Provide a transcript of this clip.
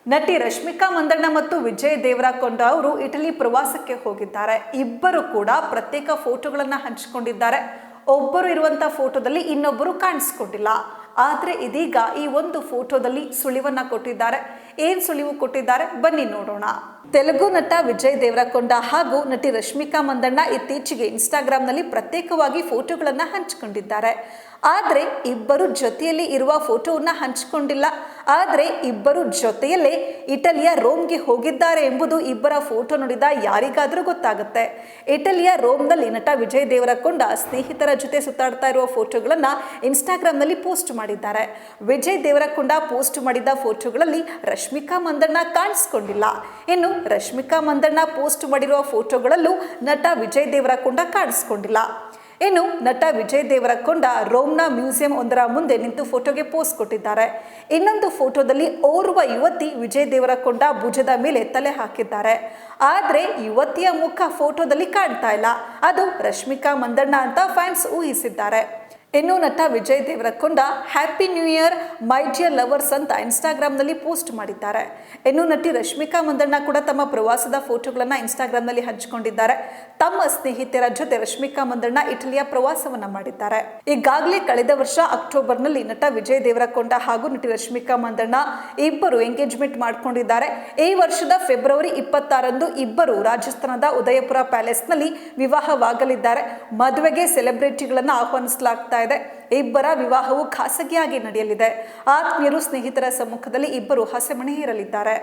ನಟಿ ರಶ್ಮಿಕಾ ಮಂದಣ್ಣ ಮತ್ತು ವಿಜಯ್ ದೇವರಕೊಂಡ ಅವರು ಇಟಲಿ ಪ್ರವಾಸಕ್ಕೆ ಹೋಗಿದ್ದಾರೆ. ಇಬ್ಬರು ಕೂಡ ಪ್ರತ್ಯೇಕ ಫೋಟೋಗಳನ್ನು ಹಂಚಿಕೊಂಡಿದ್ದಾರೆ. ಒಬ್ಬರು ಇರುವಂತಹ ಫೋಟೋದಲ್ಲಿ ಇನ್ನೊಬ್ಬರು ಕಾಣಿಸ್ಕೊಂಡಿಲ್ಲ. ಆದರೆ ಇದೀಗ ಈ ಒಂದು ಫೋಟೋದಲ್ಲಿ ಸುಳಿವನ್ನ ಕೊಟ್ಟಿದ್ದಾರೆ. ಏನ್ ಸುಳಿವು ಕೊಟ್ಟಿದ್ದಾರೆ ಬನ್ನಿ ನೋಡೋಣ. ತೆಲುಗು ನಟ ವಿಜಯ್ ದೇವರಕೊಂಡ ಹಾಗೂ ನಟಿ ರಶ್ಮಿಕಾ ಮಂದಣ್ಣ ಇತ್ತೀಚೆಗೆ ಇನ್ಸ್ಟಾಗ್ರಾಮ್ನಲ್ಲಿ ಪ್ರತ್ಯೇಕವಾಗಿ ಫೋಟೋಗಳನ್ನು ಹಂಚಿಕೊಂಡಿದ್ದಾರೆ. ಆದರೆ ಇಬ್ಬರು ಜೊತೆಯಲ್ಲಿ ಇರುವ ಫೋಟೋವನ್ನ ಹಂಚಿಕೊಂಡಿಲ್ಲ. ಆದರೆ ಇಬ್ಬರು ಜೊತೆಯಲ್ಲೇ ಇಟಲಿಯ ರೋಮ್ಗೆ ಹೋಗಿದ್ದಾರೆ ಎಂಬುದು ಇಬ್ಬರ ಫೋಟೋ ನೋಡಿದ ಯಾರಿಗಾದರೂ ಗೊತ್ತಾಗುತ್ತೆ. ಇಟಲಿಯ ರೋಮ್ನಲ್ಲಿ ನಟ ವಿಜಯ್ ದೇವರಕೊಂಡ ಸ್ನೇಹಿತರ ಜೊತೆ ಸುತ್ತಾಡ್ತಾ ಇರುವ ಫೋಟೋಗಳನ್ನ ಇನ್ಸ್ಟಾಗ್ರಾಮ್ನಲ್ಲಿ ಪೋಸ್ಟ್ ಮಾಡಿದ್ದಾರೆ. ವಿಜಯ್ ದೇವರಕೊಂಡ ಪೋಸ್ಟ್ ಮಾಡಿದ ಫೋಟೋಗಳಲ್ಲಿ ರಶ್ಮಿಕಾ ಮಂದಣ್ಣ ಕಾಣಿಸ್ಕೊಂಡಿಲ್ಲ. ಇನ್ನು ರಶ್ಮಿಕಾ ಮಂದಣ್ಣ ಪೋಸ್ಟ್ ಮಾಡಿರುವ ಫೋಟೋಗಳಲ್ಲೂ ನಟ ವಿಜಯ್ ದೇವರಕೊಂಡ ಕಾಣಿಸ್ಕೊಂಡಿಲ್ಲ. ಇನ್ನು ನಟ ವಿಜಯ್ ದೇವರಕೊಂಡ ರೋಮ್ನ ಮ್ಯೂಸಿಯಂ ಒಂದರ ಮುಂದೆ ನಿಂತು ಫೋಟೋಗೆ ಪೋಸ್ ಕೊಟ್ಟಿದ್ದಾರೆ. ಇನ್ನೊಂದು ಫೋಟೋದಲ್ಲಿ ಓರ್ವ ಯುವತಿ ವಿಜಯ್ ದೇವರಕೊಂಡ ಭುಜದ ಮೇಲೆ ತಲೆ ಹಾಕಿದ್ದಾರೆ. ಆದರೆ ಯುವತಿಯ ಮುಖ ಫೋಟೋದಲ್ಲಿ ಕಾಣ್ತಾ ಇಲ್ಲ. ಅದು ರಶ್ಮಿಕಾ ಮಂದಣ್ಣ ಅಂತ ಫ್ಯಾನ್ಸ್ ಊಹಿಸಿದ್ದಾರೆ. ಇನ್ನು ನಟ Vijay Deverakonda happy new year my dear lovers ಅಂತ ಇನ್ಸ್ಟಾಗ್ರಾಮ್ನಲ್ಲಿ ಪೋಸ್ಟ್ ಮಾಡಿದ್ದಾರೆ. ಇನ್ನು ನಟಿ ರಶ್ಮಿಕಾ ಮಂದಣ್ಣ ಕೂಡ ತಮ್ಮ ಪ್ರವಾಸದ ಫೋಟೋಗಳನ್ನು ಇನ್ಸ್ಟಾಗ್ರಾಮ್ನಲ್ಲಿ ಹಂಚಿಕೊಂಡಿದ್ದಾರೆ. ತಮ್ಮ ಸ್ನೇಹಿತರ ಜೊತೆ ರಶ್ಮಿಕಾ ಮಂದಣ್ಣ ಇಟಲಿಯ ಪ್ರವಾಸವನ್ನ ಮಾಡಿದ್ದಾರೆ. ಈಗಾಗಲೇ ಕಳೆದ ವರ್ಷ ಅಕ್ಟೋಬರ್ನಲ್ಲಿ ನಟ ವಿಜಯ್ ದೇವರಕೊಂಡ ಹಾಗೂ ನಟಿ ರಶ್ಮಿಕಾ ಮಂದಣ್ಣ ಇಬ್ಬರು ಎಂಗೇಜ್ಮೆಂಟ್ ಮಾಡಿಕೊಂಡಿದ್ದಾರೆ. ಈ ವರ್ಷದ ಫೆಬ್ರವರಿ 26ರಂದು ಇಬ್ಬರು ರಾಜಸ್ಥಾನದ ಉದಯಪುರ ಪ್ಯಾಲೇಸ್ನಲ್ಲಿ ವಿವಾಹವಾಗಲಿದ್ದಾರೆ. ಮದುವೆಗೆ ಸೆಲೆಬ್ರಿಟಿಗಳನ್ನು ಆಹ್ವಾನಿಸಲಾಗ್ತಾ ಇದೆ. ಇಬ್ಬರ ವಿವಾಹವು ಖಾಸಗಿಯಾಗಿ ನಡೆಯಲಿದೆ. ಆತ್ಮೀಯರು ಸ್ನೇಹಿತರ ಸಮ್ಮುಖದಲ್ಲಿ ಇಬ್ಬರು ಹಸೆಮಣೆ ಏರಲಿದ್ದಾರೆ.